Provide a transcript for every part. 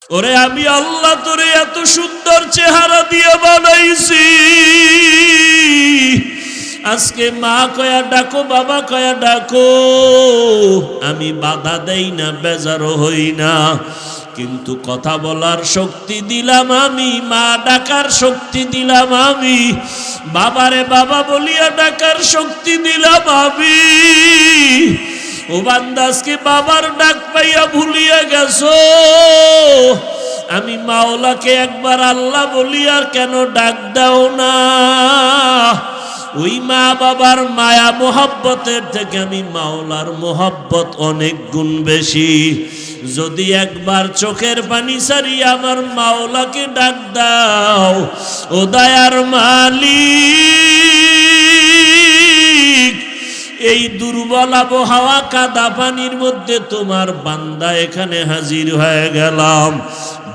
ওরে আমি আল্লাহ তোরে এত সুন্দর চেহারা দিয়ে বানাইছি, আজকে মা কয়া ডাকো, বাবা কয়া ডাকো, আমি বাধা দেই না, বেজারও হই না। কিন্তু কথা বলার শক্তি দিলাম আমি, মা ডাকার শক্তি দিলাম আমি, বাবারে বাবা বলিয়া ডাকার শক্তি দিলাম আমি। ও বান্দা আজকে বাবার ডাক পাইয়া ভুলিয়া গেছো, আমি মাওলাকে একবার আল্লাহ বলিয়া কেন ডাক দাও না? ওই মা বাবার মায়া মোহাব্বতের থেকে আমি মাওলার মোহাব্বত অনেক গুণ বেশি। যদি একবার চোখের পানি সারিয়া আমার মাওলাকে ডাক দাও, ও দয়ার মালিক, এই দুর্বল আবহাওয়া কাদা পানির মধ্যে তোমার বান্দা এখানে হাজির হয়ে গেলাম।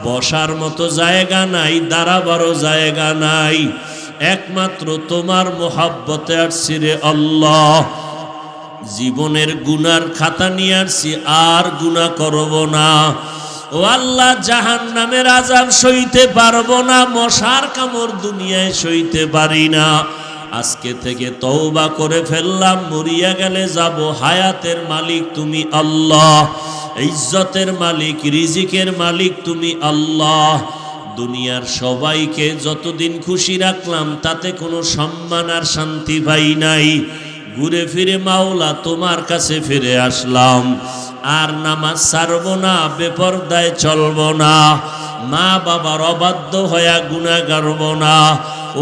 বসার মতো জায়গা নাই, দাঁড়াবারও জায়গা নাই, একমাত্র তোমার মোহাব্বতে আসছি রে আল্লাহ। জীবনের গুনার খাতা নিয়ে আসছি, আর গুনাহ করব না। ও আল্লাহ, জাহান্নামের আযাব সইতে পারবো না, মশার কামড় দুনিয়ায় সইতে পারি না। আজকে থেকে তওবা করে ফেললাম, মরিয়া গেলে যাব। হায়াতের মালিক তুমি আল্লাহ, ইজ্জতের মালিক, রিজিকের মালিক তুমি আল্লাহ। দুনিয়ার সবাইকে যতদিন খুশি রাখলাম তাতে কোনো সম্মান আর শান্তি পাই নাই। ঘুরে ফিরে মাওলা তোমার কাছে ফিরে আসলাম। আর নামাজ ছাড়ব না, বেপরদায় চলব না, মা বাবার অবাধ্য হয়ে গুনাহ করব না,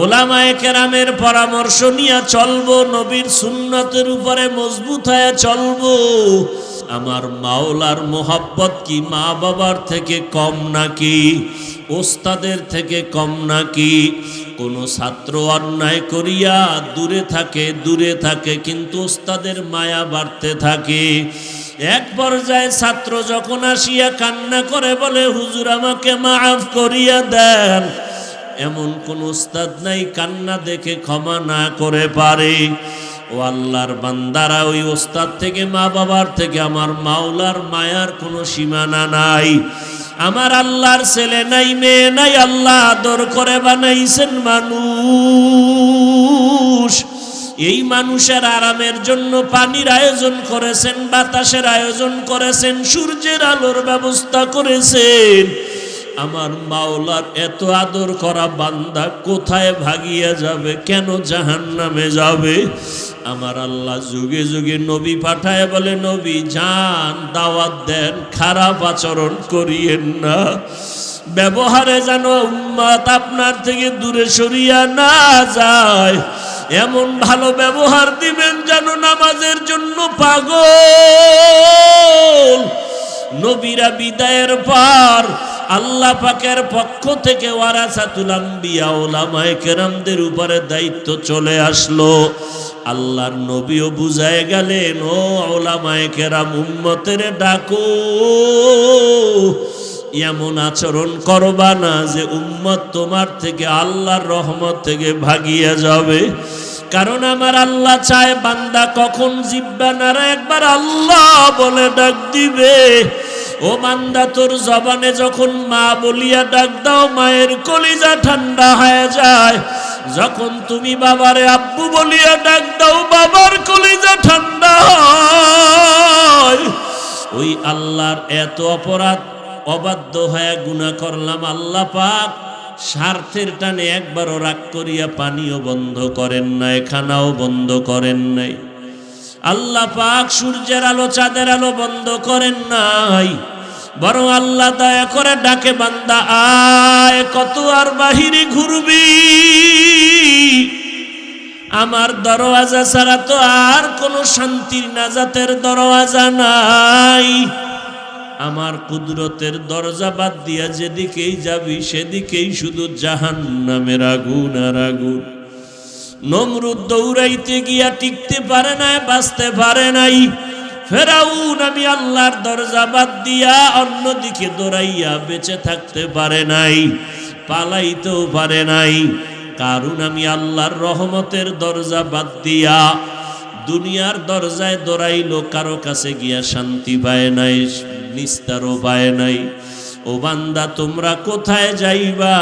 ওলামায়ে কেরামের পরামর্শ নিয়ে চলবো, নবীর সুন্নতের উপরে মজবুত হয়ে চলবো। আমার মাওলার মোহাব্বত কি মা বাবার থেকে কম নাকি? ওস্তাদের থেকে কম নাকি? কোনো ছাত্র অন্যায় করিয়া দূরে থাকে, কিন্তু ওস্তাদের মায়া বাড়তে থাকে। এক পর্যায়ে ছাত্র যখন আসিয়া কান্না করে বলে, হুজুর আমাকে মাফ করিয়া দেন, এমন কোন ওস্তাদ নাই কান্না দেখে ক্ষমা না করে পারে। ও আল্লাহর বান্দারা, ওই ওস্তাদ থেকে, মা বাবার থেকে আমার মাওলার মায়ার কোনো সীমানা নাই। আমার আল্লাহর ছেলে নাই, মেয়ে নাই, আল্লাহ আদর করে বানাইছেন মানুষ। এই মানুষের আরামের জন্য পানির আয়োজন করেছেন, বাতাসের আয়োজন করেছেন, সূর্যের আলোর ব্যবস্থা করেছেন। আমার মাওলার এত আদর করা বান্দা কোথায় ভাগিয়া যাবে, কেন জাহান্নামে যাবে? আমার আল্লাহ যুগে যুগে নবী পাঠায় বলে, নবী যান, দাওয়াত দেন, খারাপ আচরণ করিয়েন না, ব্যবহারে যেন উম্মত আপনার থেকে দূরে সরিয়া না যায়, এমন ভালো ব্যবহার দিবেন যেন নামাজের জন্য পাগল। নবীরা বিদায়ের পর আল্লাহ পাকের পক্ষ থেকে ওয়ারাসাতুল আম্বিয়া, ওলামায়ে কেরামদের উপরে দায়িত্ব চলে আসলো। আল্লাহর নবীও বুঝায় গেলেন, ও ওলামায়ে কেরাম, উম্মতের ডাকো, এমন আচরণ করবা না যে উম্মত তোমার থেকে, আল্লাহর রহমত থেকে ভাগিয়া যাবে। কারণ আমার আল্লাহ চায় বান্দা কখন জিহ্বা নাড়া একবার আল্লাহ বলে ডাক দিবে। ও বান্দা, তোর জবানে যখন মা বলিয়া ডাক দাও, মায়ের কলিজা ঠান্ডা হয়ে যায়। যখন তুমি বাবারে আব্বু বলিয়া ডাক দাও, বাবার কলিজা ঠান্ডা হয়। ওই আল্লাহর এত অপরাধ, অবাধ্য হয়ে গুনাহ করলাম, আল্লাহ পাক স্বার্থের টানে একবারও রাগ করিয়া পানিও বন্ধ করেন নাই, খানাও বন্ধ করেন নাই। আল্লাহ পাক সূর্যের আলো, চাঁদের আলো বন্ধ করেন নাই, বরং আল্লাহ দয়া করে ডাকে, বান্দা আয়, কত আর বাহিরে ঘুরবি, আমার দরওয়াজা ছাড়া তো আর কোনো শান্তির নাজাতের দরওয়াজা নাই। আমার কুদরতের দরজা বাদ দিয়া যেদিকেই যাবি সেদিকেই শুধু জাহান্নামের আগুন আর আগুন। নমরুদ দৌড়াইতে গিয়া টিকতে পারে নাই, বাঁচতে পারে নাই। ফেরাউন আমি আল্লাহর দরজা বাদ দিয়া অন্যদিকে দৌড়াইয়া বেঁচে থাকতে পারে নাই, পালাইতেও পারে নাই। কারণ আমি আল্লাহর রহমতের দরজা বাদ দিয়া দুনিয়ার দরজায় দৌড়াইলো, কারো কাছে গিয়া শান্তি পায় নাই, নিস্তারও পায় নাই। ও বান্দা তোমরা কোথায় যাইবা?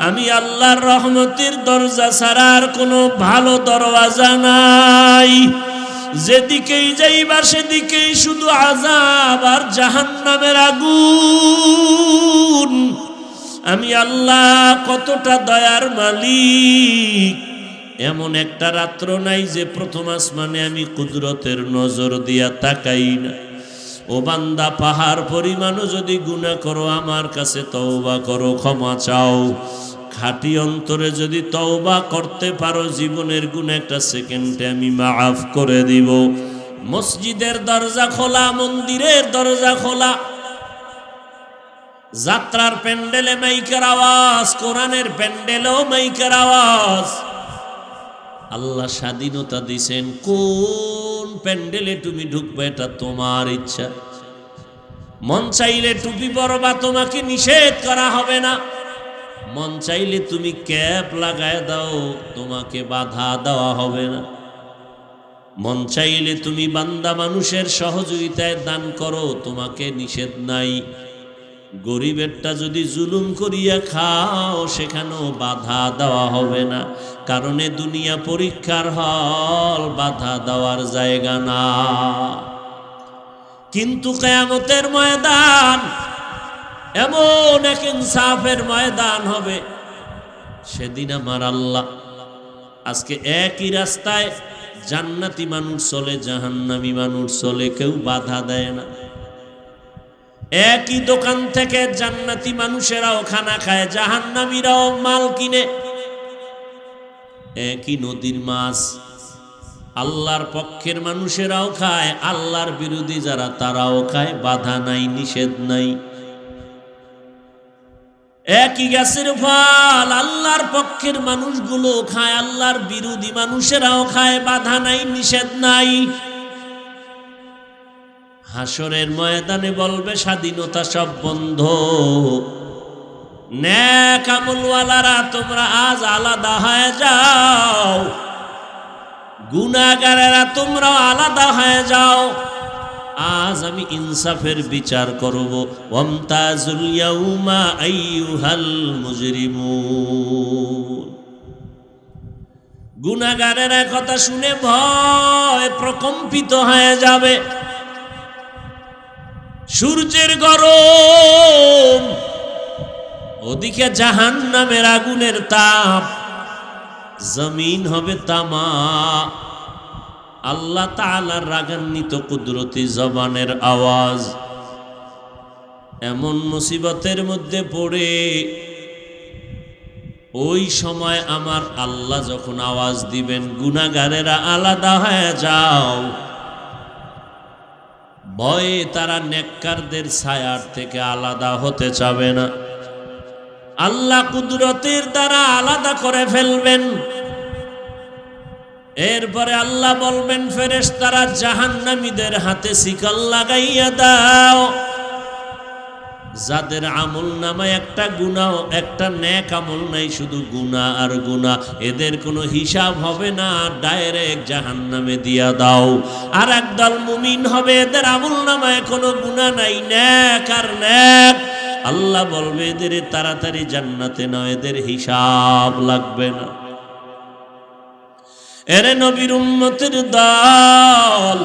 আমি আল্লাহর রহমতের দরজা ছাড়া আর কোনো ভালো দরওয়াজা নাই। যেদিকেই যাইবা সেদিকেই শুধু আযাব আর জাহান্নামের আগুন। আমি আল্লাহ কতটা দয়ার মালিক। এমন একটা রাত্র নাই যে প্রথম আসমানে আমি কুদরতের নজর দিয়া তাকাই না। ও বান্দা পাহাড় পরিমাণও যদি গুনাহ করো আমার কাছে তওবা করো, ক্ষমা চাও। খাঁটি অন্তরে যদি তওবা করতে পারো জীবনের গুনাহ একটা সেকেন্ডে আমি মাফ করে দিব। মসজিদের দরজা খোলা, মন্দিরের দরজা খোলা, যাত্রার প্যান্ডেলে মাইকের আওয়াজ, কোরআনের প্যান্ডেলেও মাইকের আওয়াজ। আল্লাহ স্বাধীনতা দিছেন, কোন প্যান্ডেলে তুমি ঢুকবে এটা তোমার ইচ্ছা। মন চাইলে টুপি পরবা, তোমাকে নিষেধ করা হবে না। মন চাইলে তুমি ক্যাপ লাগায় দাও, তোমাকে বাধা দেওয়া হবে না। মন চাইলে তুমি বান্দা মানুষের সহযোগিতায় দান করো, তোমাকে নিষেধ নাই। গরিবেরটা যদি জুলুম করিয়া খাও সেখানেও বাধা দেওয়া হবে না, কারণ এ দুনিয়া পরীক্ষার হল, বাধা দেওয়ার জায়গা না। কিন্তু কিয়ামতের ময়দান এমন এক ইনসাফের ময়দান হবে, সেদিন আমার আল্লাহ, আজকে একই রাস্তায় জান্নাতি মানুষ চলে, জাহান্নামী মানুষ চলে, কেউ বাধা দেয় না। একই দোকান থেকে জান্নাতি মানুষেরাও খানা খায়, জাহান্নামীরাও মাল কিনে। একই নদীর মাছ আল্লাহর পক্ষের মানুষেরাও খায়, আল্লাহর বিরোধী যারা তারাও খায়, বাধা নাই, নিষেধ নাই। একই গাছের ফল আল্লাহর পক্ষের মানুষগুলো খায়, আল্লাহর বিরোধী মানুষেরাও খায়, বাধা নাই, নিষেধ নাই। হাসরের ময়দানে বলবে স্বাধীনতা সব বন্ধ। নেক আমলওয়ালারা তোমরা আজ আলাদা হয়ে যাও, গুনাহগারেরা তোমরাও আলাদা হয়ে যাও। আজ আমি ইনসাফের বিচার করব। ওয়ামতাজুল ইয়াউমা আইয়ুহাল মুজরিমুন। গুনাহগারেরা কথা শুনে ভয় প্রকম্পিত হয়ে যাবে। সূর্যের গরম, ওদিকে জাহান্নামের আগুনের তাপ, জমিন হবে তামা। আল্লাহ তাআলার রাগান্বিত কুদরতি জবানের আওয়াজ। এমন মুসিবতের মধ্যে পড়ে ওই সময় আমার আল্লাহ যখন আওয়াজ দিবেন, গুনাহগারেরা আলাদা হয়ে যাও, ভয়ে তারা নেককারদের ছায়ার থেকে আলাদা হতে চাবে না। আল্লাহ কুদরতের দ্বারা আলাদা করে ফেলবেন। এরপরে আল্লাহ বলবেন, ফেরেশতারা জাহান্নামীদের হাতে শিকল লাগাইয়া দাও। যাদের আমল নামায় একটা গুনাহ, একটা নেক আমল নাই, শুধু গুনাহ আর গুনাহ, এদের কোনো হিসাব হবে না, ডাইরেক্ট জাহান্নামে দিয়া দাও। আর একদল মুমিন হবে, এদের আমল নামায় কোনো গুনাহ নাই, নেক আর নেক। আল্লাহ বলবে এদের তাড়াতাড়ি জান্নাতে নাও, এদের হিসাব লাগবে না। এরে নবীর উম্মতের দল,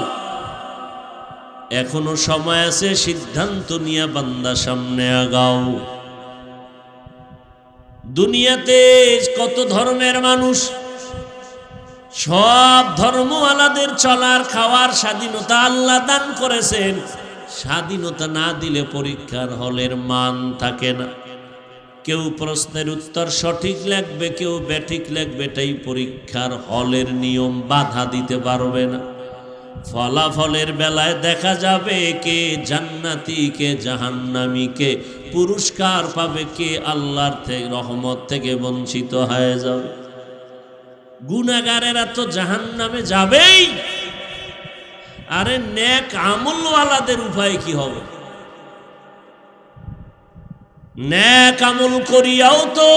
এখনো সময় আছে, সিদ্ধান্ত নিয়ে বান্দা সামনে আগাও। দুনিয়াতে কত ধর্মের মানুষ, সব ধর্মওয়ালাদের চলার খাওয়ার স্বাধীনতা আল্লাহ দান করেছেন। স্বাধীনতা না দিলে পরীক্ষার হলের মান থাকে না। কেউ প্রশ্নের উত্তর সঠিক লিখবে, কেউ ব্যাঠিক লিখবে, এটাই পরীক্ষার হলের নিয়ম, বাধা দিতে পারবে না। ফলাফলের বেলায় দেখা যাবে কে জান্নাতি, কে জাহান্নামী, কে পুরস্কার পাবে, কে আল্লাহর রহমত থেকে বঞ্চিত হয়ে যাবে। গুনাহগারেরা তো জাহান্নামে যাবেই। আরে নেক আমলওয়ালাদের উপায় কি হবে? নেক আমল করিয়াও তো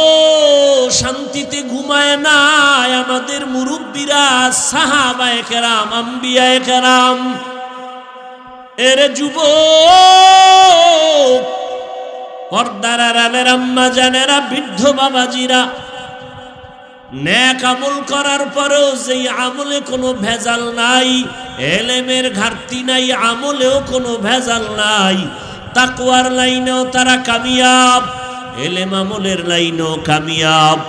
শান্তিতে ঘুমায় না আমাদের মুরব্বীরা, সাহাবায়ে কেরাম, আম্বিয়ায়ে কেরাম। এরে যুবক, পর্দার আড়ালের আম্মা জানেরা, বৃদ্ধ বাবাজিরা, নেক আমল করার পরেও যেই আমলে কোনো ভেজাল নাই, এলেমের ঘাটতি নাই, আমলেও কোনো ভেজাল নাই, তাকওয়ার লাইনেও তারা কামিয়াব, এলেম আমলের লাইনেও কামিয়াব।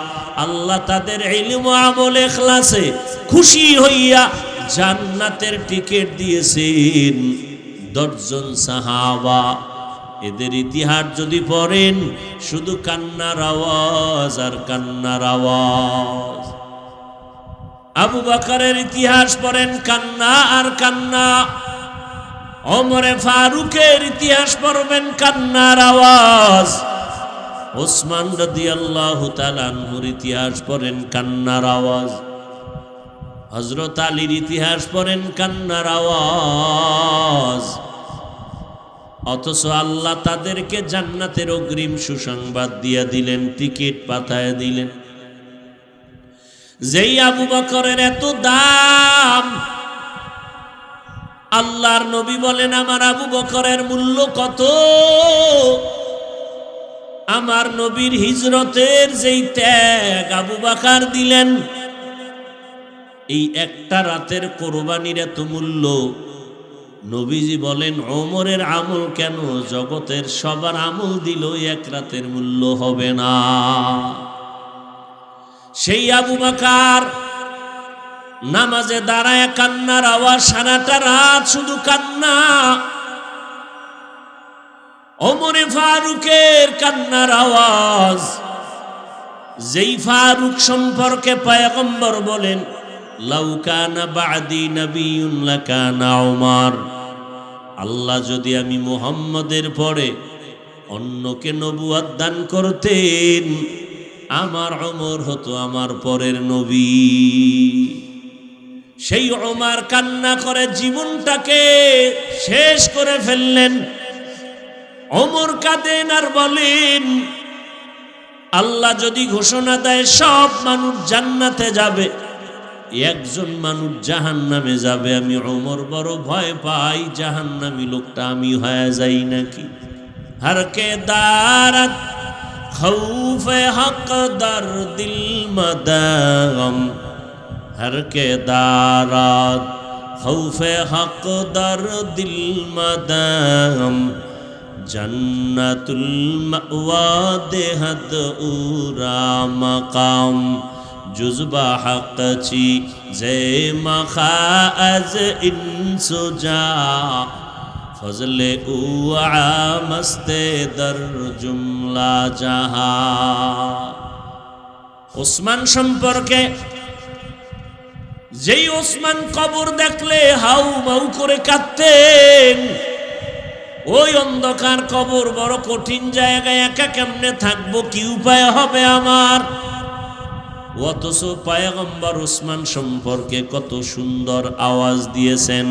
আল্লাহ তাদের ইলম ও আমল ইখলাসে খুশি হইয়া জান্নাতের টিকিট দিয়েছেন 10 জন সাহাবা। এদের ইতিহাস যদি পড়েন, শুধু কান্নার আওয়াজ আর কান্নার আওয়াজ। আবু বকরের ইতিহাস পড়েন, কান্না আর কান্না। ওমরে ফারুকের ইতিহাস পড়বেন, কান্নার আওয়াজ। ওসমান রাদিয়াল্লাহু তাআলা আনহুর ইতিহাস পড়েন, কান্নার আওয়াজ। হযরত আলীর ইতিহাস পড়েন, কান্নার আওয়াজ। অথচ আল্লাহ তাদেরকে জান্নাতের অগ্রিম সুসংবাদ দিয়ে দিলেন, টিকিট পাঠায় দিলেন। যেই আবু বকরের এত দাম, আল্লাহর নবী বলেন, আমার আবু বকরের মূল্য কত? আমার নবীর হিজরতের যেই ত্যাগ আবু বকর দিলেন, এই একটা রাতের কোরবানির এত মূল্য। নবীজি বলেন, ওমরের আমল কেন, জগতের সবার আমল দিল এক রাতের মূল্য হবে না। সেই আবু বকর নামাজে দাঁড়ায় কান্নার আওয়াজ, সারাটা রাত শুধু কান্না। ওমরে ফারুকের কান্নার আওয়াজ। যেই ফারুক সম্পর্কে পয়গম্বর বলেন, লাউ কানা বা'দি নাবিয়্যুন লাকানা উমর। আল্লাহ যদি আমি মুহাম্মদের পরে অন্যকে নবুয়ত দান করতেন, আমার ওমর হতো আমার পরের নবী। সেই ওমর কান্না করে জীবনটাকে শেষ করে ফেললেন। ওমর কাঁদেন আর বলেন, আল্লাহ যদি ঘোষণা দেয় সব মানুষ জান্নাতে যাবে, একজন মানুষ জাহান্নামে যাবে, আমি ওমর বড় ভয় পাই, জাহান্নামী লোকটা আমি হয়ে যাই নাকি। হরকে দারাত খৌফে হক দর দিল মদাগম। হরকে দারাত খৌফে হক দর দিল মদাগম। জন্নতুল মাওয়া দেহদ উরা মকাম। जुज़्बा हक़ ची ज़े मखाज़ इंसुजा। फज़ले उआ मस्ते दर जुमला जहा। ওসমান সম্পর্কে, যেই ওসমান কবর দেখলে হাউ মাউ করে কাঁদতেন। ওই অন্ধকার কবর বড় কঠিন জায়গায়, একা কেমনে থাকবো, কি উপায় হবে আমার। অথচ পয়গম্বর ওসমান সম্পর্কে কত সুন্দর আওয়াজ দিয়েছেন,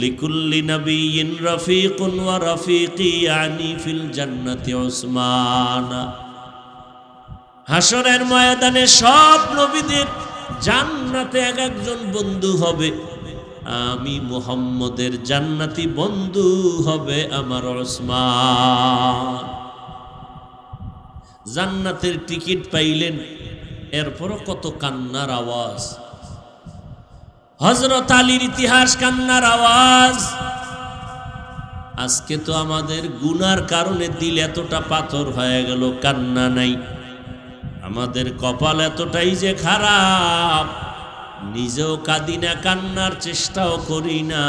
লিকুল্লি নবিয়্যিন রফিকুন ওয়া রফিকি ইয়ানি ফিল জান্নাতি ওসমান। হাসরের ময়দানে সব নবীদের জান্নাতে এক একজন বন্ধু হবে, আমি মুহাম্মদের জান্নাতি বন্ধু হবে আমার ওসমান। জান্নাতের টিকিট পাইলেন, এরপরও কত কান্নার আওয়াজ। হযরত আলীর ইতিহাস কান্নার আওয়াজ। আজকে তো আমাদের গুনার কারণে দিল এতটা পাথর হয়ে গেল, কান্না নাই। আমাদের কপাল এতটাই যে খারাপ, নিজেও কাঁদি না, কান্নার চেষ্টাও করি না।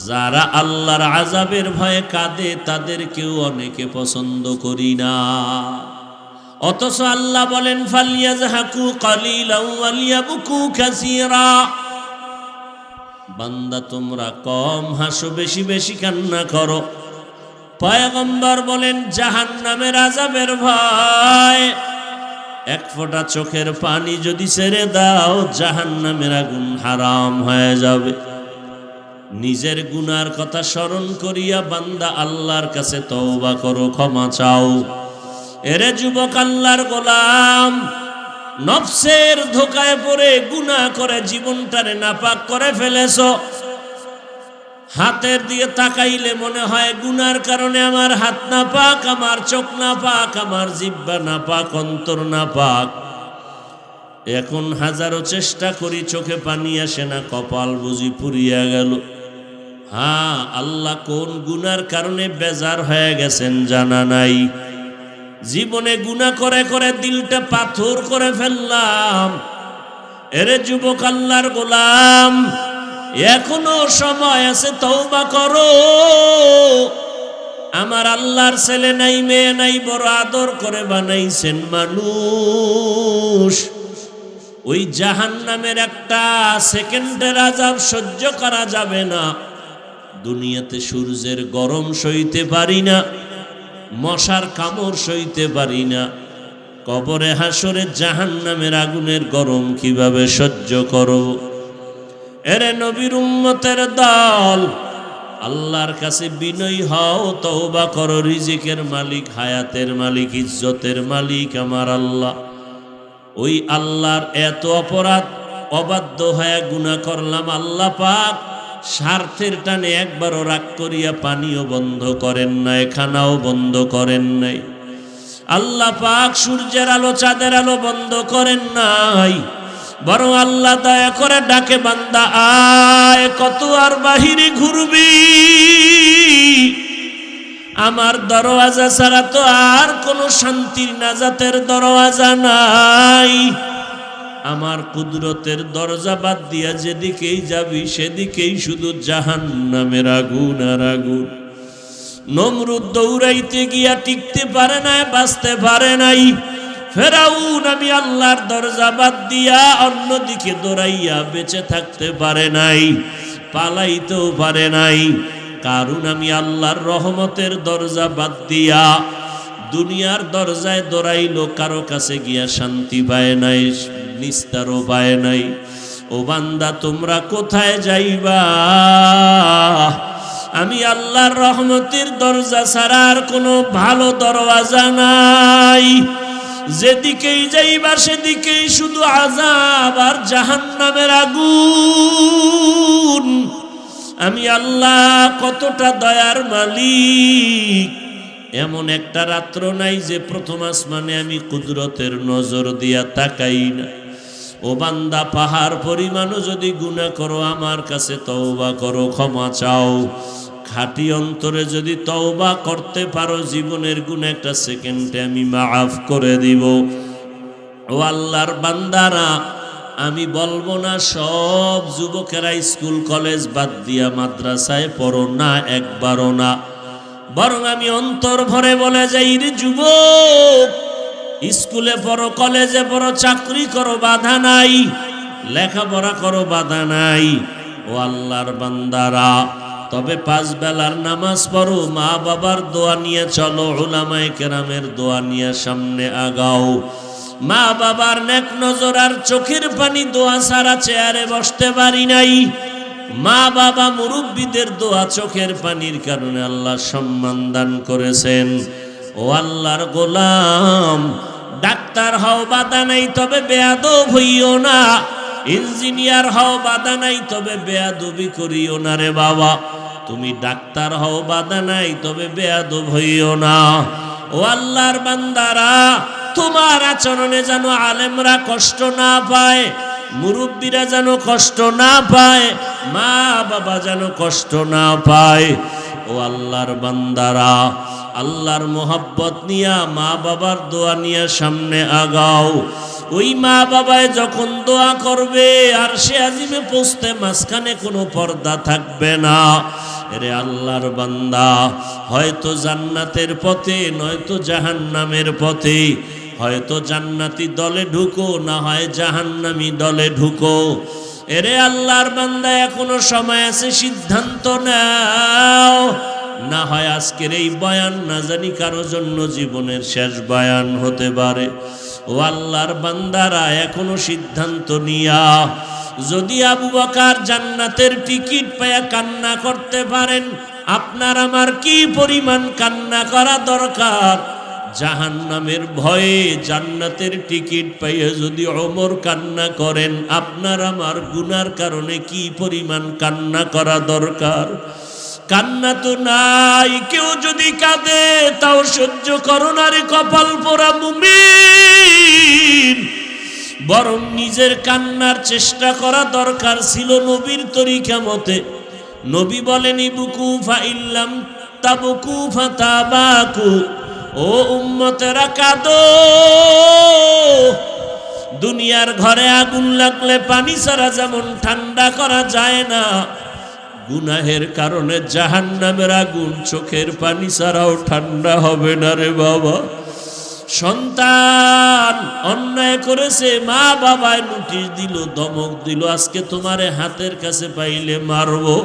যারা আল্লাহর আযাবের ভয়ে কাঁদে তাদেরকেও অনেকে পছন্দ করি না। অথচ আল্লাহ বলেন, ফালিয়াযহাকু কালিলাও ওয়ালিয়াবকু কাসীরা। বান্দা তোমরা কম হাসো, বেশি বেশি কান্না করো। পয়গম্বর বলেন, জাহান্নামের আযাবের ভয় এক ফোঁটা চোখের পানি যদি ছেড়ে দাও, জাহান্নামের আগুন হারাম হয়ে যাবে। নিজের গুনার কথা স্মরণ করিয়া বান্দা আল্লাহর কাছে তওবা করো, ক্ষমা চাও। এরে যুবক, আল্লাহর গোলাম, নফসের ধোকায় পড়ে গুনাহ করে জীবনটারে নাপাক করে ফেলেছো। হাতের দিয়ে তাকাইলে মনে হয় গুনার কারণে আমার হাত না পাক, আমার চোখ না পাক, আমার জিহ্বা না পাক, অন্তর না পাক। এখন হাজারো চেষ্টা করি, চোখে পানি আসে না, কপাল বুঝি পুড়িয়া গেল। হ্যাঁ, আল্লাহ কোন গুনার কারণে বেজার হয়ে গেছেন জানা নাই। জীবনে গুনাহ করে করে দিলটা পাথর করে ফেললাম। এরে যুবক আল্লাহর গোলাম, এখনো সময় আছে, তওবা করো। আমার আল্লাহর ছেলে নাই, মেয়ে নাই, বড় আদর করে বানাইছেন মানুষ। ওই জাহান্নামের একটা সেকেন্ডের আযাব সহ্য করা যাবে না। দুনিয়াতে সূর্যের গরম সইতে পারি না, মশার কামড় সইতে পারি না, কবরে হাসরে জাহান্নামের আগুনের গরম কিভাবে সহ্য করো? এরে নবীর উম্মতের দল, আল্লাহর কাছে বিনয়ী হও, তওবা করো। রিজিকের মালিক, হায়াতের মালিক, ইজ্জতের মালিক আমার আল্লাহ। ওই আল্লাহর এত অপরাধ, অবাধ্য হয়ে গুনাহ করলাম। আল্লাহ পাক স্বার্থের টানে একবারও রাগ করিয়া পানিও বন্ধ করেন নাই, খানাও বন্ধ করেন নাই। আল্লাহ পাক সূর্যের আলো, চাঁদের আলো বন্ধ করেন নাই, বরং আল্লাহ দয়া করে ডাকে, বান্দা আয়, কত আর বাহিরে ঘুরবি? আমার দরওয়াজা ছাড়া তো আর কোনো শান্তির নাজাতের দরওয়াজা নাই। আমার কুদরতের দরজা বাদ দিয়া যেদিকেই যাবি সেদিকেই শুধু জাহান্নামের আগুন আর আগুন। নমরুদ দৌড়াইতে গিয়া টিকতে পারে নাই, বাঁচতে পারে নাই। ফেরাউন আমি আল্লাহর দরজা বাদ দিয়া অন্যদিকে দৌড়াইয়া বেঁচে থাকতে পারে নাই, পালাইতেও পারে নাই। কারণ আমি আল্লাহর রহমতের দরজা বাদ দিয়া দুনিয়ার দরজায় দৌড়াইলো, কারো কাছে গিয়া শান্তি পায় নাই, নিস্তারও পায় নাই। ও বান্দা, তোমরা কোথায় যাইবা? আমি আল্লাহর রহমতের দরজা ছাড়া আর কোনো ভালো দরওয়াজা নাই। যেদিকেই যাইবা সেদিকেই শুধু আযাব আর জাহান্নামের আগুন। আমি আল্লাহ কতটা দয়ার মালিক। এমন একটা রাত্র নাই যে প্রথম আসমানে আমি কুদরতের নজর দিয়া তাকাই না। ও বান্দা, পাহাড় পরিমাণও যদি গুনাহ করো, আমার কাছে তওবা করো, ক্ষমা চাও। খাঁটি অন্তরে যদি তওবা করতে পারো, জীবনের গুনাহ একটা সেকেন্ডে আমি মাফ করে দিব। ও আল্লাহর বান্দারা, আমি বলবো না সব যুবকেরা স্কুল কলেজ বাদ দিয়া মাদ্রাসায় পড়ো না, একবারও না। বরং আমি অন্তর ভরে বলে যাই, রে যুবক, স্কুলে পড়ো, কলেজে পড়ো, চাকরি করো, বাধা নাই। লেখাপড়া করো, বাধা নাই। ও আল্লাহর বান্দারা, তবে 5 বেলার নামাজ পড়ো, মা বাবার দোয়া নিয়ে চলো, উলামায়ে কেরামের দোয়া নিয়ে সামনে আগাও। মা বাবার নেক নজর আর চোখের পানি দোয়া ছাড়া চেয়ারে বসতে পারি নাই। মা বাবা মুরব্বীদের দোয়া, চোখের পানির কারণে আল্লাহ সম্মান দান করেছেন। ও আল্লাহর গোলাম, ডাক্তার হও, বাধা নাই, তবে বেয়াদব হইও না। ইঞ্জিনিয়ার হও, বাধা নাই, তবে বেয়াদবি করিও না রে বাবা। তুমি ডাক্তার হও, বাধা নাই, তবে বেয়াদব হইও না। ও আল্লাহর বান্দারা, তোমার আচরণে যেন আলেমরা কষ্ট না পায়, মুরব্বীরা যেন কষ্ট না পায়, মা বাবা যেন কষ্ট না পায়। ও আল্লাহর বান্দারা, আল্লাহর মোহাব্বত নিয়া মা বাবার দোয়া নিয়ে সামনে আগাও। ওই মা বাবায় যখন দোয়া করবে, আর সে আজিমে পৌঁছতে মাঝখানে কোনো পর্দা থাকবে না। এরে আল্লাহর বান্দা, হয়তো জান্নাতের পথে, নয়তো জাহান্নামের পথে। হয়তো জান্নাতি দলে ঢুকো, না হয় জাহান্নামী দলে ঢুকো। এরে আল্লাহর বান্দা, এখনো সময় আছে, সিদ্ধান্ত নাও। না হয় আজকের এই বয়ান না জানি কারো জন্য জীবনের শেষ বয়ান হতে পারে। ও আল্লাহর বান্দারা, এখনো সিদ্ধান্ত নিয়া যদি আবু বকর জান্নাতের টিকিট পায়া কান্না করতে পারেন, আপনার আমার কি পরিমাণ কান্না করা দরকার। জাহান্নামের ভয়ে জান্নাতের টিকিট পাইয়া যদি ওমর কান্না করেন, আপনার আমার গুনার কারণে কি পরিমাণ কান্না করা দরকার। কান্না তো নাই, কেউ যদি কাঁদে তাও সহ্য করো না রে কপাল পোড়া মুমিন। বরং নিজের কান্নার চেষ্টা করা দরকার ছিল নবীর তরিকা মতে। নবী বলেন ইবকু ফাইল্লাম তাবকু ফাতাবাকু, ও উম্মতেরা কাঁদো। দুনিয়ার ঘরে আগুন লাগলে পানি ছাড়া যেমন ঠান্ডা করা যায় না, গুনাহের কারণে জাহান্নামের আগুন চোখের পানি ছাড়াও ঠান্ডা হবে না রে বাবা। সন্তান অন্যায় করেছে, মা বাবায় নোটিশ দিল, ধমক দিল, আজকে তোমারে হাতের কাছে পাইলে মারবো।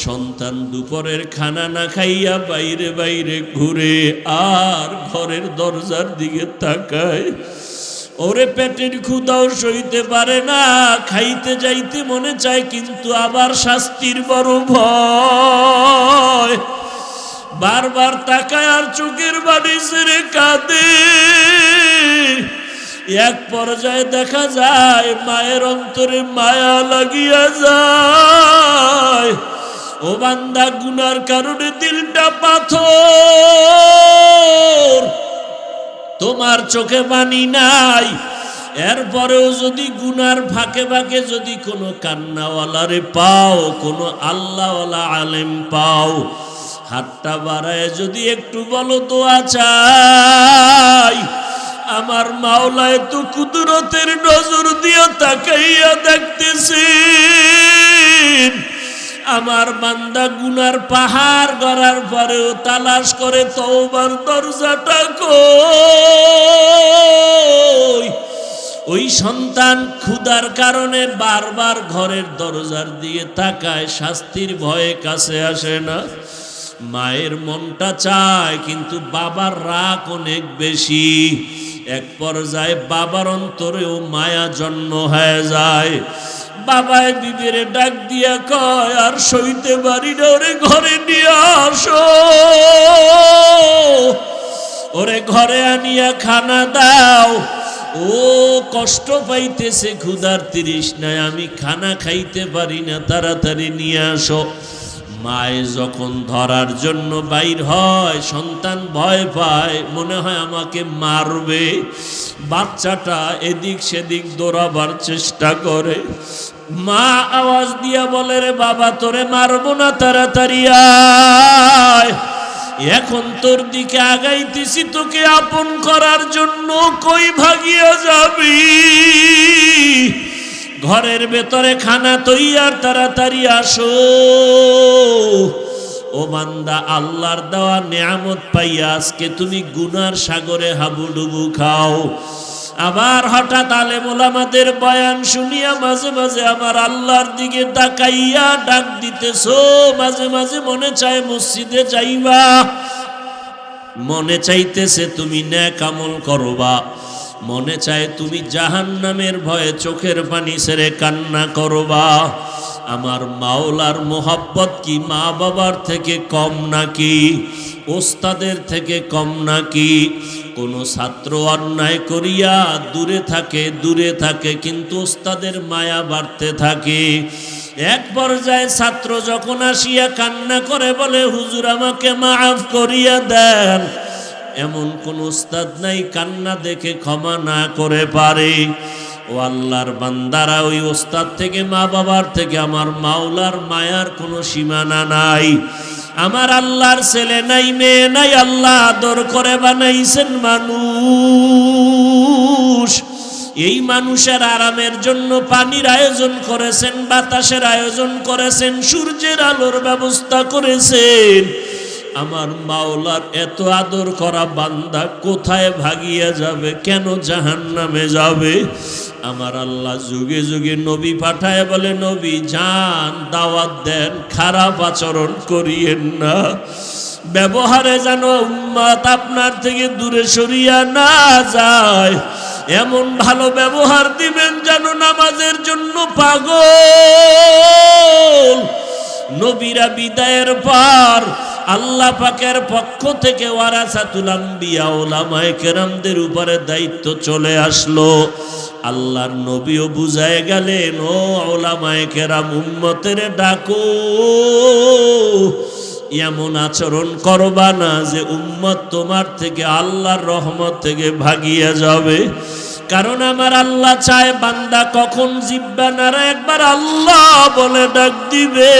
সন্তান দুপুরের খানা না খাইয়া বাইরে বাইরে ঘুরে আর ঘরের দরজার দিকে তাকায়। ওরে পেটের ক্ষুধাও সইতে পারে না, খাইতে যাইতে মনে চায়, কিন্তু আবার শাস্তির বড় ভয়। বারবার তাকায় আর চোখের বাড়ি ছেড়ে কাঁদে। এক পর্যায়ে দেখা যায় মায়ের অন্তরে মায়া লাগিয়া যায়। ও বান্দা, গুনার কারণে দিলটা পাথর, তোমার চোখে পানি নাই, এরপরেও যদি গুনার ফাঁকে ফাঁকে যদি কোনো কান্নাওয়ালারে পাও, কোনো আল্লাহওয়ালা আলেম পাও, হাতটা বাড়ায় যদি একটু বলো দোয়া চাই, আমার মাওলায় তো কুদরতের নজর দিয়ে তাকাইয়া দেখতেছেন। আমার বান্দা গুনার পাহাড় গড়ার পরেও তালাশ করে তওবার দরজাটা কই। ওই সন্তান ক্ষুধার কারণে বারবার ঘরের দরজার দিকে তাকায়, শাস্তির ভয়ে কাছে আসে না। মায়ের মনটা চায়, কিন্তু বাবার রাগ অনেক বেশি। এক পর্যায়ে বাবার অন্তরেও মায়া জন্ম হয়ে যায়। বাবায় বিবেরে ডাক দিয়া কয়, আর সইতে পারি না, ওরে ঘরে নিয়ে আসো, ওরে ঘরে আনিয়া খানা দাও। ও কষ্ট পাইতেছে, ক্ষুধার তৃষ্ণায়, আমি খানা খাইতে পারি না, তাড়াতাড়ি নিয়ে আসো। মায়ে যখন ধরার জন্য বাইর হয়, সন্তান ভয় পায়, মনে হয় আমাকে মারবে। বাচ্চাটা এদিক সেদিক দৌড়াবার চেষ্টা করে। মা আওয়াজ দিয়া বলে, রে বাবা, তোরে মারবো না, তাড়াতাড়ি আয়। এখন তোর দিকে আগাইতেছি তোকে আপন করার জন্য, কই ভাগিয়া যাবি? ঘরের ভেতরে খানা তৈয়ার, তাড়াতাড়ি আসো। ও বান্দা, আল্লাহর দেওয়া নিয়ামত পাইয়া আজকে তুমি গুনার সাগরে হাবুডুবু খাও। আবার হঠাৎ আলেম ওলামাদের বয়ান শুনিয়া মাঝে মাঝে আমার আল্লাহর দিকে তাকাইয়া ডাক দিতেছো। মাঝে মাঝে মনে চায় মসজিদে যাইবা, মনে চাইতেছে তুমি নেক আমল করবা, মনে চায় তুমি জাহান্নামের ভয়ে চোখের পানি ছেড়ে কান্না করবা। আমার মাওলার মোহাব্বত কি মা বাবার থেকে কম নাকি? ওস্তাদের থেকে কম নাকি? কোনো ছাত্র অন্যায় করিয়া দূরে থাকে কিন্তু ওস্তাদের মায়া বাড়তে থাকে। এক পর্যায়ে ছাত্র যখন আসিয়া কান্না করে বলে, হুজুর আমাকে মাফ করিয়া দেন, এমন কোন উস্তাদ নাই কান্না দেখে ক্ষমা না করে পারে। ও আল্লাহর বান্দারা, ওই ওস্তাদ থেকে মা বাবার থেকে আমার মাওলার মায়ার কোনো সীমানা নাই। আমার আল্লাহর ছেলে নাই, মেয়ে নাই, আল্লাহ আদর করে বানাইছেন মানুষ। এই মানুষের আরামের জন্য পানির আয়োজন করেছেন, বাতাসের আয়োজন করেছেন, সূর্যের আলোর ব্যবস্থা করেছেন। আমার মাওলার এত আদর করা বান্দা কোথায় ভাগিয়া যাবে? কেন জাহান্নামে যাবে? আমার আল্লাহ যুগে যুগে নবী পাঠায় বলে, নবী যান, দাওয়াত দেন, খারাপ আচরণ করিয়েন না, ব্যবহারে যেন উম্মত আপনার থেকে দূরে সরিয়া না যায়। এমন ভালো ব্যবহার দিবেন যেন নামাজের জন্য পাগল। নবীরা বিদায়ের পর আল্লাহ পাকের পক্ষ থেকে ওয়ারাসাতুল আম্বিয়া উলামায়ে কেরামদের উপরে দায়িত্ব চলে আসলো। আল্লাহর নবীও বুঝায় গেলেন, ও উলামায়ে কেরাম, উম্মতের ডাকো, এমন আচরণ করবা না যে উম্মত তোমার থেকে আল্লাহর রহমত থেকে ভাগিয়ে যাবে। কারণ আমার আল্লাহ চায় বান্দা কখন জিহ্বা নাড়া একবার আল্লাহ বলে ডাক দিবে।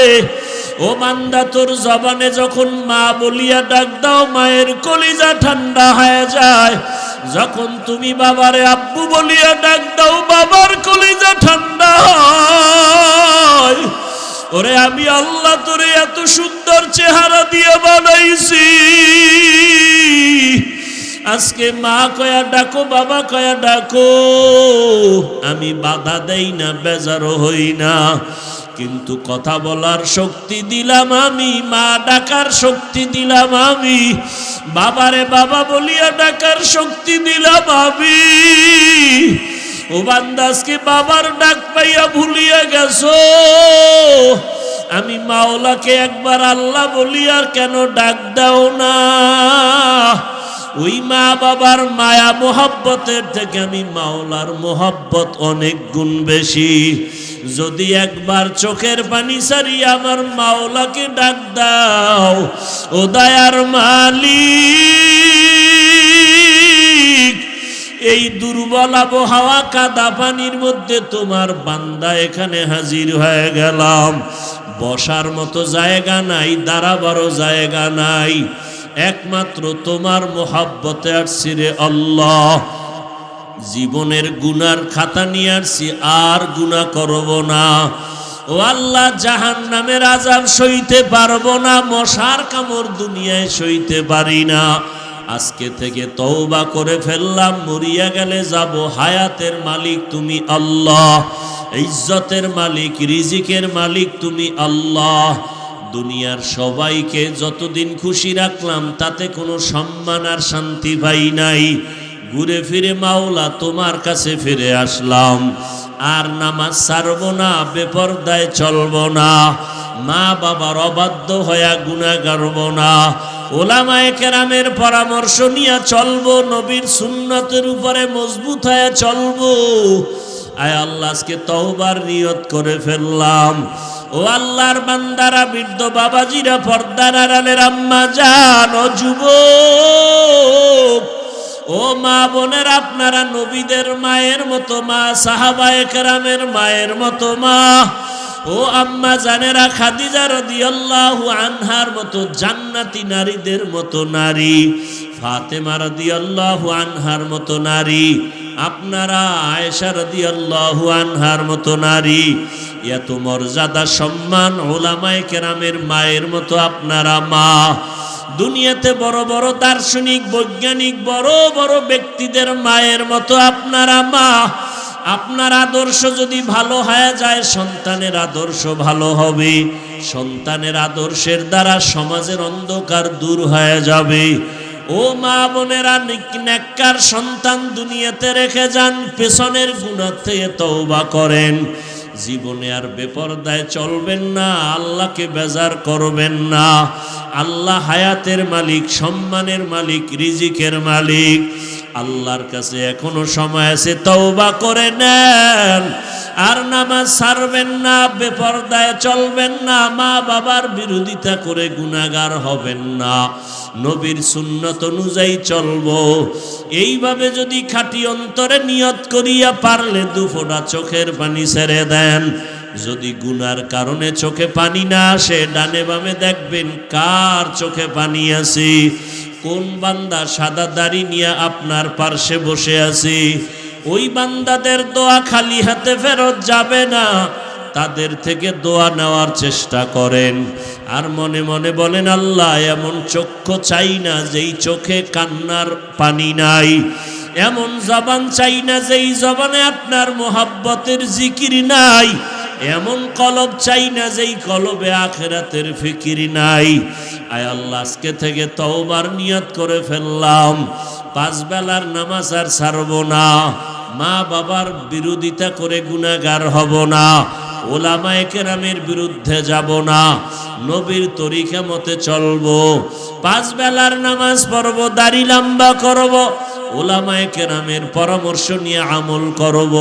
ও বান্দা, তোর জবানে যখন মা বলিয়া ডাক দাও, মায়ের কলিজা ঠান্ডা হয়ে যায়। যখন তুমি বাবারে আব্বু বলিয়া ডাক দাও, বাবার কলিজা ঠান্ডা হয়। ওরে আমি আল্লাহ তোরে এত সুন্দর চেহারা দিয়ে বানাইছি, আজকে মা কয়া ডাকো, বাবা কয়া ডাকো। আমি বাধা দেই না, বেজারও হই না, কিন্তু কথা বলার শক্তি দিলাম আমি, মা ডাকার শক্তি দিলাম আমি, বাবারে বাবা বলিয়া ডাকার শক্তি দিলাম আমি। ও বান্দা, আজকে বাবার ডাক পাইয়া ভুলিয়া গেছো। আমি মাওলাকে একবার আল্লাহ বলিয়া কেন ডাক দাও না? ওই মা বাবার মায়া মোহাব্বতের থেকে আমি মাওলার মোহাব্বত অনেক গুণ বেশি। যদি একবার চোখের পানি সারিয়া আমার মাওলাকে ডাক দাও, ও দয়ার মালিক, এই দুর্বল আবহাওয়া কাদা পানির মধ্যে তোমার বান্দা এখানে হাজির হয়ে গেলাম। বসার মতো জায়গা নাই, দাঁড়াবারও জায়গা নাই, একমাত্র তোমার মোহাব্বতে আসছি রে আল্লাহ। জীবনের গুনার খাতা নিয়ে আসছি, আর গুনাহ করব না। ও আল্লাহ, জাহান্নামের আযাব সইতে পারবো না, মশার কামড় দুনিয়ায় সইতে পারি না। আজকে থেকে তওবা করে ফেললাম, মরিয়া গেলে যাব। হায়াতের মালিক তুমি আল্লাহ, ইজ্জতের মালিক, রিজিকের মালিক তুমি আল্লাহ। দুনিয়ার সবাইকে যতদিন খুশি রাখলাম তাতে কোনো সম্মান আর শান্তি পাই নাই। ঘুরে ফিরে মাওলা তোমার কাছে ফিরে আসলাম। আর নামাজ ছাড়বো না, বেপরদায় চলবো না, মা বাবার অবাধ্য হয়ে গুনাহ করব না, ওলামায়ে কেরামের পরামর্শ নিয়ে চলবো, নবীর সুন্নতের উপরে মজবুত হয়ে চলবো। আয় আল্লাহ, আজকে তওবার নিয়ত করে ফেললাম। ও আল্লাহর বান্দারা, বৃদ্ধ বাবাজিরা, পর্দার আড়ালের আম্মা জান, ও যুবক, ও মা বোনের, আপনারা নবীদের মায়ের মতো মা, সাহাবায়ে কেরামের মায়ের মতো মা। ও আম্মা জানেরা, খাদিজা রাদিয়াল্লাহু আনহার মতো জান্নাতি নারীদের মতো নারী, ফাতেমা রাদিয়াল্লাহু আনহার মতো নারী, আপনারা আয়েশা রাদিয়াল্লাহু আনহার মতো নারী, এত মর্যাদা সম্মান উলামায়ে কেরামের মায়ের মতো আপনারা মা। দুনিয়াতে বড় বড় দার্শনিক, বৈজ্ঞানিক, বড় বড় ব্যক্তিদের মায়ের মতো আপনারা মা। আপনার আদর্শ যদি ভালো হয়ে যায়, সন্তানের আদর্শ ভালো হবে। সন্তানের আদর্শের দ্বারা সমাজের অন্ধকার দূর হয়ে যাবে। ও মা বোনেরা, নেককার সন্তান দুনিয়াতে রেখে যান, পেছনের গুনাহ থেকে তওবা করেন। জীবনে আর বেপরদায় চলবেন না, আল্লাহকে বেজার করবেন না। আল্লাহ হায়াতের মালিক, সম্মানের মালিক, রিজিকের মালিক। আল্লাহর কাছে এখনো সময় আছে, তওবা করে নেন। আর নামাজ ছাড়বেন না, বেপরদায় চলবেন না, মা বাবার বিরোধিতা করে গুনাহগার হবেন না, নবীর সুন্নত অনুযায়ী চলবো। এইভাবে যদি খাঁটি অন্তরে নিয়ত করিয়া পারলে দুফোঁটা চোখের পানি ছেড়ে দেন। যদি গুনার কারণে চোখে পানি না আসে, ডানে বামে দেখবেন কার চোখে পানি আসে। কোন বান্দা সাদা দাড়ি নিয়ে আপনার পার্শ্বে বসে আছে, ওই বান্দাদের দোয়া খালি হাতে ফেরত যাবে না। তাদের থেকে দোয়া নেওয়ার চেষ্টা করেন। আর মনে মনে বলেন, আল্লাহ, এমন চক্ষু চাই না যেই চোখে কান্নার পানি নাই, এমন জবান চাই না যেই জবানে আপনার মোহাব্বতের জিকির নাই, এমন কলব চাই না যেই কলবে আখিরাতের ফিকির নাই। আয় আল্লাহ, আজকে থেকে তওবার নিয়ত করে ফেললাম। 5 বেলার নামাজ আর ছাড়ব না, মা বাবার বিরোধিতা করে গুনাহগার হব না, ওলামায়ে কেরামের বিরুদ্ধে যাব না, নবীর তরিকা মতে চলবো। 5 বেলার নামাজ পড়ব, দাড়ি লম্বা করব, ওলামায়ে কেরামের পরামর্শ নিয়ে আমল করব।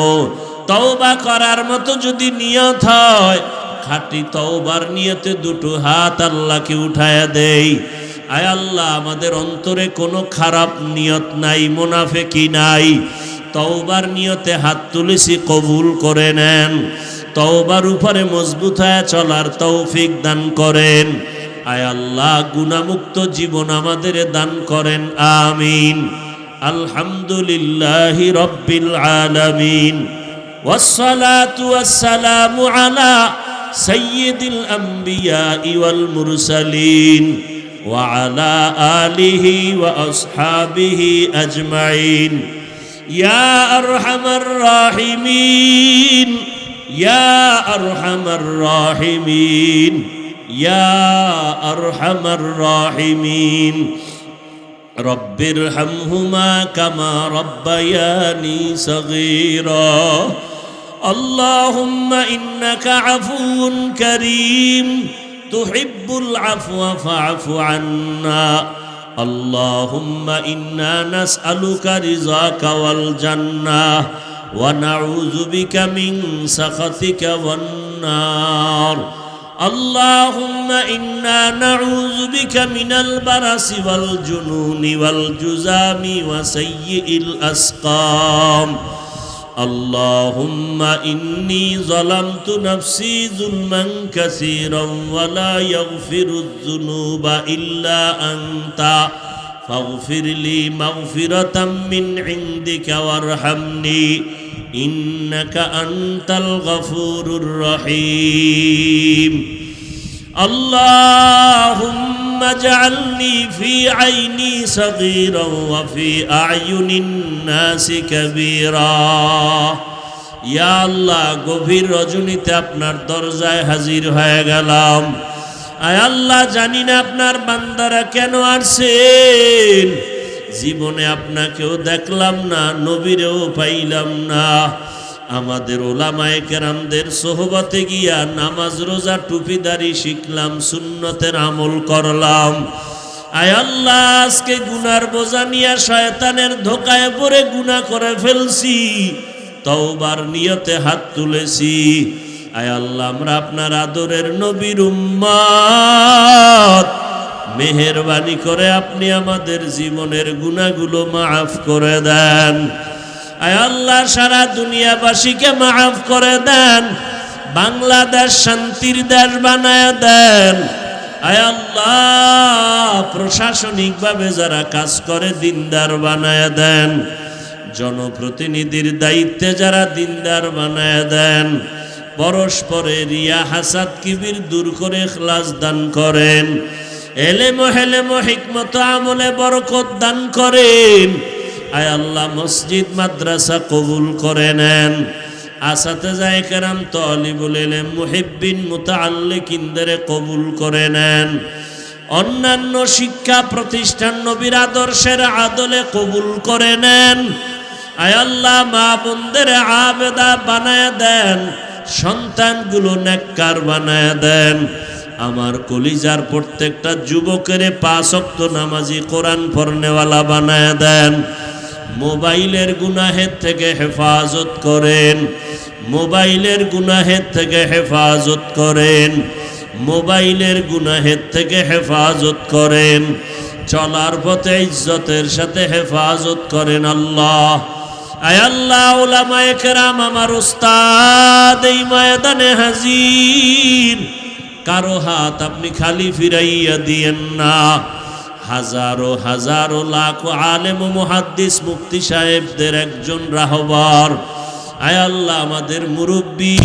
তওবা করার মতো যদি নিয়ত হয়, খাঁটি তওবার নিয়তে দুটো হাত আল্লাহকে উঠায়া দেই। আয় আল্লাহ, আমাদের অন্তরে কোনো খারাপ নিয়ত নাই, মুনাফিকি নাই। তওবার নিয়তে হাত তুলেছি, কবুল করে নেন। তওবার উপরে মজবুত হয়ে চলার তৌফিক দান করেন। আয় আল্লাহ, গুনাহমুক্ত জীবন আমাদের দান করেন, আমিন। আলহামদুলিল্লাহি রাব্বিল আলামিন, ওয়াসসালাতু ওয়াসসালামু আলা সাইয়্যিদিল আমবিয়াই ওয়াল মুরসালিন ওয়া আলা আলিহি ওয়া আসহাবিহি আজমাইন। ইয়া আরহামার রাহিমিন, ইয়া আরহামার রাহিমিন, ইয়া আরহামার রাহিমিন। রব্বিরহামহুমা কামা রব্বায়ানি সগীরা। আল্লাহুম্মা ইন্নাকা আফুউন কারীম তুহিব্বুল আফওয়া ফা'ফু আন্না। আল্লাহুম্মা ইন্না নাসআলুকা রিযাকা ওয়াল জান্নাহ ওয়া নাউযু বিকা মিন সাখাতিকা ওয়ান নার। اللهم إنا نعوذ بك من البرص والجنون والجذام وسيء الأسقام. اللهم إني ظلمت نفسي ظلما كثيرا ولا يغفر الذنوب إلا أنت فاغفر لي مغفرة من عندك وارحمني إنك أنت الغفور الرحيم. اللهم اجعلني في عيني صغيرا وفي أعين الناس كبيرا. يا الله, গভীর রজনীতে আপনার দরজায় হাজির হয়ে গেলাম। আয় আল্লাহ, জানি না আপনার বান্দারা কেন আসছেন। জীবনে আপনাকেও দেখলাম না, নবীরেও পাইলাম না। আমাদের ওলামায়ে কেরামদের সোহবতে গিয়া নামাজ রোজা টুপিদারি শিখলাম, সুন্নতের আমল করলাম। আয় আল্লাহ, আজকে গুনার বোঝা নিয়ে শয়তানের ধোকায় পড়ে গুনাহ করে ফেলছি, তওবার নিয়তে হাত তুলেছি। আয় আল্লাহ, আমরা আপনার আদরের নবীর উম্মত, মেহেরবানি করে আপনি আমাদের জীবনের গুনাহগুলো মাফ করে দেন। আয় আল্লাহ, সারা দুনিয়াবাসীকে মাফ করে দেন। বাংলাদেশ শান্তির দেশ বানায় দেন। আয় আল্লাহ, প্রশাসনিকভাবে যারা কাজ করে দিনদার বানায় দেন। জনপ্রতিনিধির দায়িত্বে যারা দিনদার বানায় দেন। পরস্পরে রিয়া হাসাদ কিবির দূর করে ইখলাস দান করেন। এলেম হেলেম হিকমত আমলে বরকত দান করেন। আয় আল্লাহ, মসজিদ মাদ্রাসা কবুল করে নেন। আসাতেজায়ে কেরাম, তালিবুল ইলম, মুহিব্বিন, মুতাআল্লিকিনদের কবুল করে নেন। অন্যান্য শিক্ষা প্রতিষ্ঠান নবীর আদর্শের আদলে কবুল করে নেন। আয় আল্লাহ, মা বোনদের আবেদা বানায় দেন, সন্তানগুলো নেককার বানায় দেন। আমার কলিজার প্রত্যেকটা যুবকের 5 ওয়াক্ত নামাজি, কোরআন পড়নেওয়ালা বানায় দেন। মোবাইলের গুনাহের থেকে হেফাজত করেন। মোবাইলের গুনাহের থেকে হেফাজত করেন। মোবাইলের গুনাহের থেকে হেফাজত করেন। চলার পথে ইজ্জতের সাথে হেফাজত করেন আল্লাহ। আয় আল্লাহ, উলামায়ে কেরাম, আমার উস্তাদ এই ময়দানে হাজির। কারো হাত আপনি খালি ফিরাইয়া দিয়েন না। হাজারো হাজারো লাখো আলেম ও মুহাদ্দিস মুফতি সাহেবদের একজন রাহবার। আয় আল্লাহ, আমাদের মুরব্বী